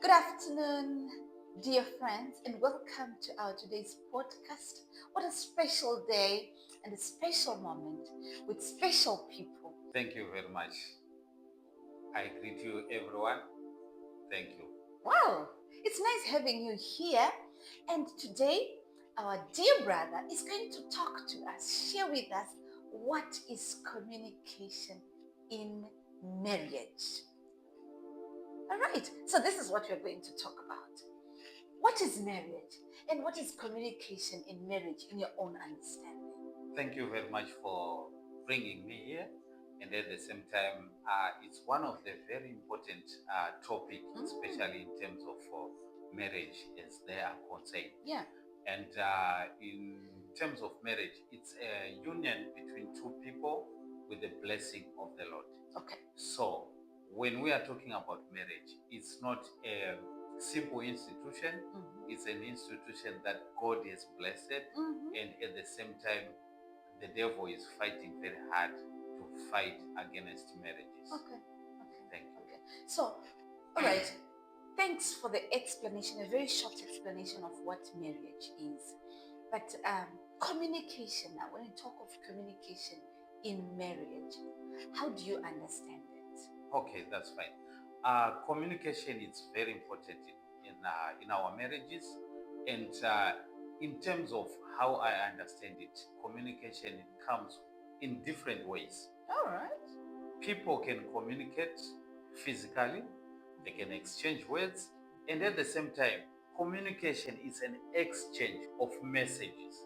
Good afternoon, dear friends, and welcome to our today's podcast. What a special day and a special moment with special people. Thank you very much. I greet you, everyone. Thank you. Wow, it's nice having you here. And today, our dear brother is going to talk to us, share with us what is communication in marriage. All right, so this is what we're going to talk about. What is marriage and what is communication in marriage in your own understanding? Thank you very much for bringing me here. And at the same time, it's one of the very important topic, especially in terms of marriage as they are concerned. Yeah. And in terms of marriage, it's a union between two people with the blessing of the Lord. Okay. So when we are talking about marriage, it's not a simple institution. It's an institution that God has blessed, and at the same time, the devil is fighting very hard to fight against marriages. Okay. Thank you. Okay. So, all right. Thanks for the explanation, a very short explanation of what marriage is. But communication now, when you talk of communication in marriage, how do you understand it? Okay, that's fine. Communication is very important in our marriages, and in terms of how I understand it, communication comes in different ways. All right. People can communicate physically, they can exchange words, and at the same time, communication is an exchange of messages.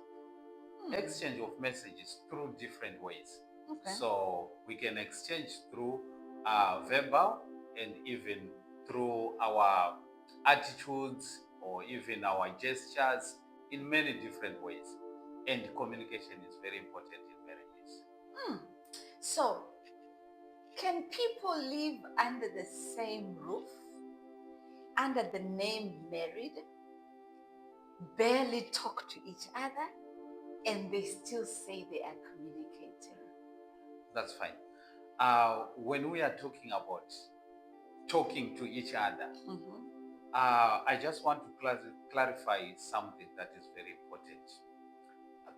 Exchange of messages through different ways. Okay. So we can exchange through verbal and even through our attitudes or even our gestures in many different ways. And communication is very important in marriages. So, can people live under the same roof, under the name married, barely talk to each other, and they still say they are communicating? That's fine. When we are talking about talking to each other, I just want to clarify something that is very important.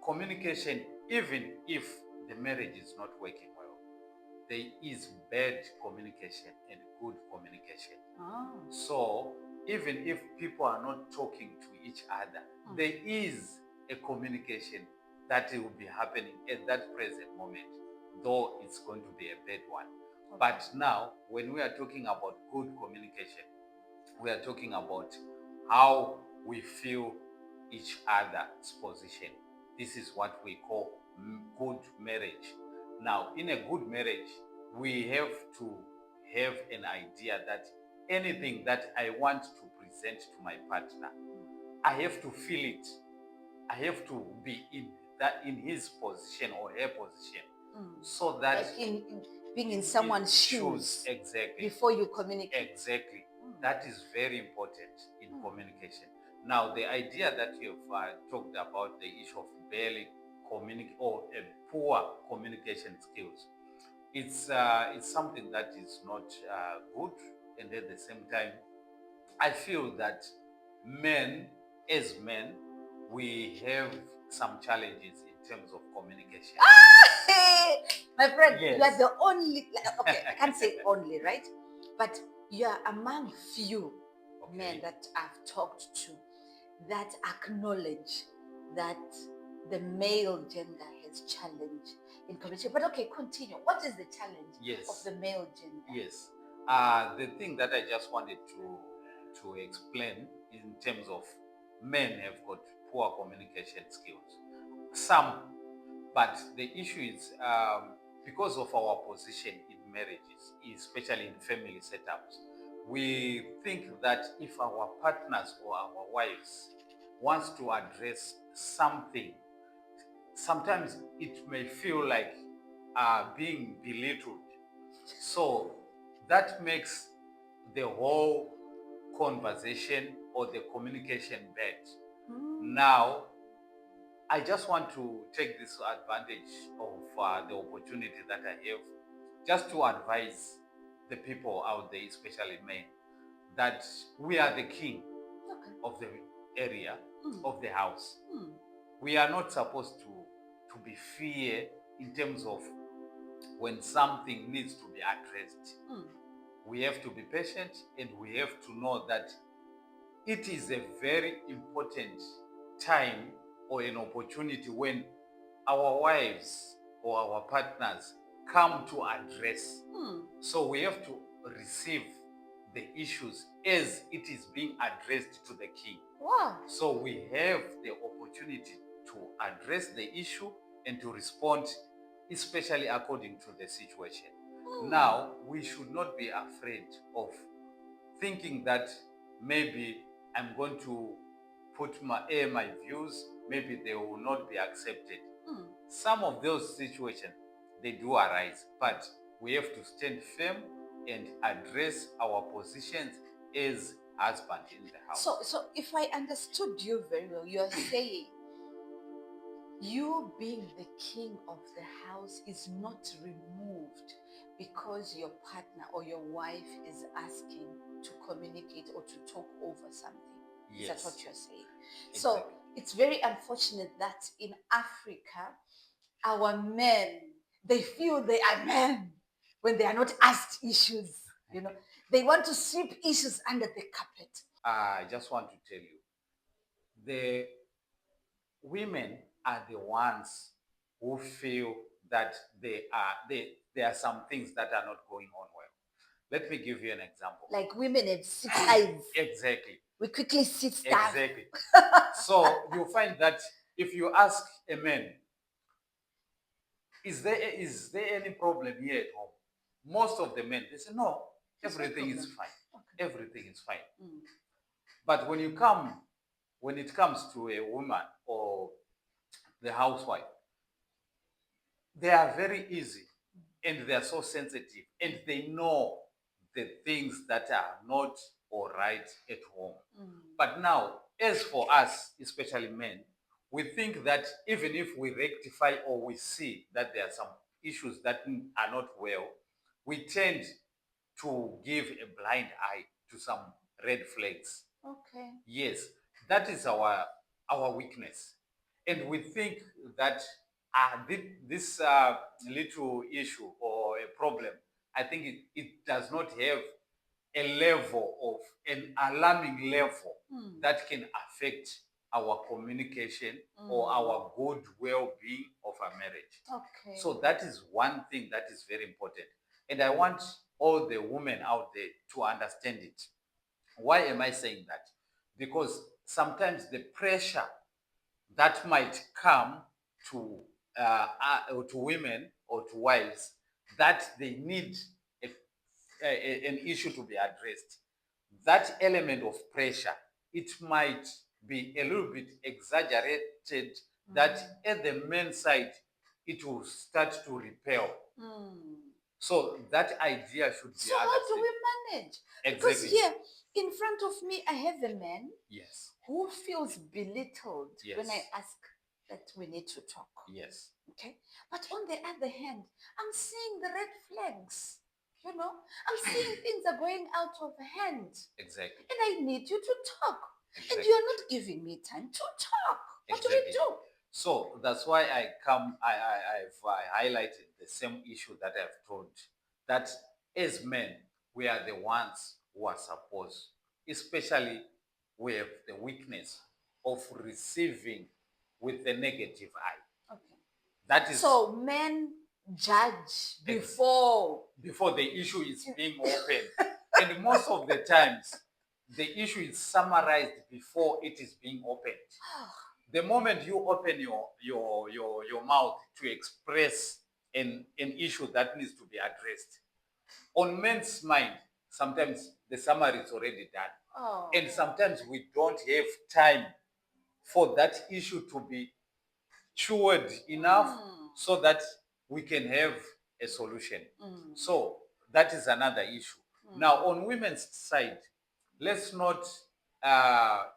Communication, even if the marriage is not working well, there is bad communication and good communication. So even if people are not talking to each other, there is a communication that will be happening at that present moment, though it's going to be a bad one. Okay. But now, when we are talking about good communication, we are talking about how we feel each other's position. This is what we call good marriage. Now, in a good marriage, we have to have an idea that anything that I want to present to my partner, I have to feel it. I have to be in his position or her position, so that like being in someone's shoes exactly before you communicate. Exactly. That is very important in communication. Now, the idea that you've talked about, the issue of barely communicate or poor communication skills, it's something that is not good, and at the same time, I feel that as men, we have some challenges in terms of communication. My friend, Yes. you are the only, okay, I can't say only, right? But you are among few men that I've talked to that acknowledge that the male gender has challenge in communication. But okay, continue. What is the challenge of the male gender? Yes. The thing that I just wanted to explain in terms of men have got poor communication skills. Some, but the issue is because of our position in marriages, especially in family setups, we think that if our partners or our wives wants to address something, sometimes it may feel like being belittled. So that makes the whole conversation or the communication bad. Now, I just want to take this advantage of the opportunity that I have just to advise the people out there, especially men, that we are the king Okay. of the area, Mm. of the house. Mm. We are not supposed to be fear in terms of when something needs to be addressed. Mm. We have to be patient, and we have to know that it is a very important time or an opportunity when our wives or our partners come to address. Mm. So we have to receive the issues as it is being addressed to the king. Wow. So we have the opportunity to address the issue and to respond, especially according to the situation. Mm. Now, we should not be afraid of thinking that maybe I'm going to put my views, maybe they will not be accepted. Mm. Some of those situations, they do arise, but we have to stand firm and address our positions as husband in the house. So if I understood you very well, you are saying you being the king of the house is not removed because your partner or your wife is asking to communicate or to talk over something. Is that Yes. what you're saying? So Exactly. it's very unfortunate that in Africa, our men, they feel they are men when they are not asked issues. They want to sweep issues under the carpet. I just want to tell you, the women are the ones who feel that there are some things that are not going on well. Let me give you an example. Like women have 6 eyes. Exactly. We quickly see stuff. Exactly. So you find that if you ask a man, is there any problem here at home? Most of the men, they say, no, There's no everything is problem. fine. Okay. Everything is fine. Mm. But when it comes to a woman or the housewife, they are very easy and they are so sensitive and they know the things that are not all right at home. Mm. But now, as for us, especially men, we think that even if we rectify or we see that there are some issues that are not well, we tend to give a blind eye to some red flags. Okay. Yes, that is our weakness, and we think that this little issue or a problem, I think it does not have a level of an alarming level Mm. that can affect our communication or Mm. our good well-being of a marriage. Okay. So that is one thing that is very important, and I want all the women out there to understand it. Why am I saying that? Because sometimes the pressure that might come to to women or to wives that they need an issue to be addressed, that element of pressure, it might be a little bit exaggerated, that at the men's side it will start to repel. Mm. So that idea should be So how do understood. we manage? Exactly. Because here in front of me, I have a man Yes. who feels belittled Yes. when I ask that we need to talk. Yes. Okay. But on the other hand, I'm seeing the red flags. I'm seeing things are going out of hand. Exactly. And I need you to talk. Exactly. And you're not giving me time to talk. What do we Exactly. do? So that's why I've highlighted the same issue that I've told, that as men, we are the ones who are supposed, especially we have the weakness of receiving with the negative eye. Okay. That is So men judge before the issue is being opened. And most of the times, the issue is summarized before it is being opened. The moment you open your mouth to express an issue that needs to be addressed, on men's mind, sometimes the summary is already done. Oh. And sometimes we don't have time for that issue to be chewed enough so that we can have a solution. So that is another issue. Now, on women's side, let's not,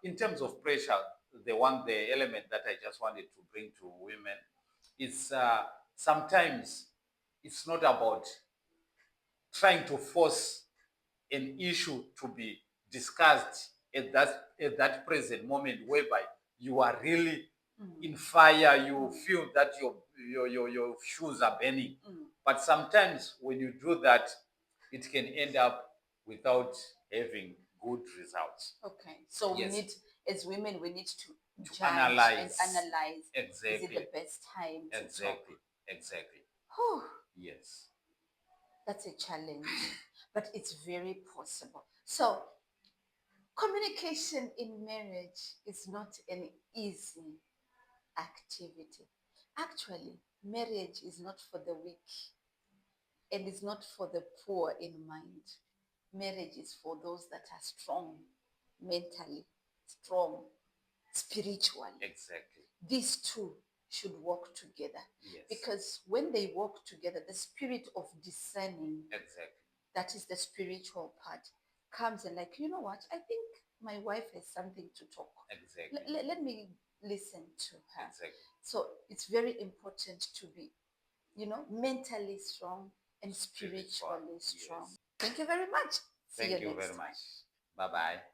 in terms of pressure, the element that I just wanted to bring to women is sometimes it's not about trying to force an issue to be discussed at that present moment, whereby you are really Mm. in fire, you Mm. feel that your shoes are burning. Mm. But sometimes when you do that, it can end up without having good results. Okay. So we Yes. need, as women, we need to judge analyze. and analyze. Is it Exactly. the best time to Exactly. talk? Exactly. Whew, Yes. that's a challenge, but it's very possible. So communication in marriage is not an easy activity. Actually, marriage is not for the weak and it's not for the poor in mind. Marriage is for those that are strong mentally, strong spiritually. Exactly. These two should work together. Yes. Because when they work together, the spirit of discerning, Exactly. that is the spiritual part, comes and like, you know what? I think my wife has something to talk. Exactly. Let me listen to her. Exactly. So it's very important to be, mentally strong and spiritually strong. Yes. Thank you very much. See Thank you you next very time. much. Bye bye.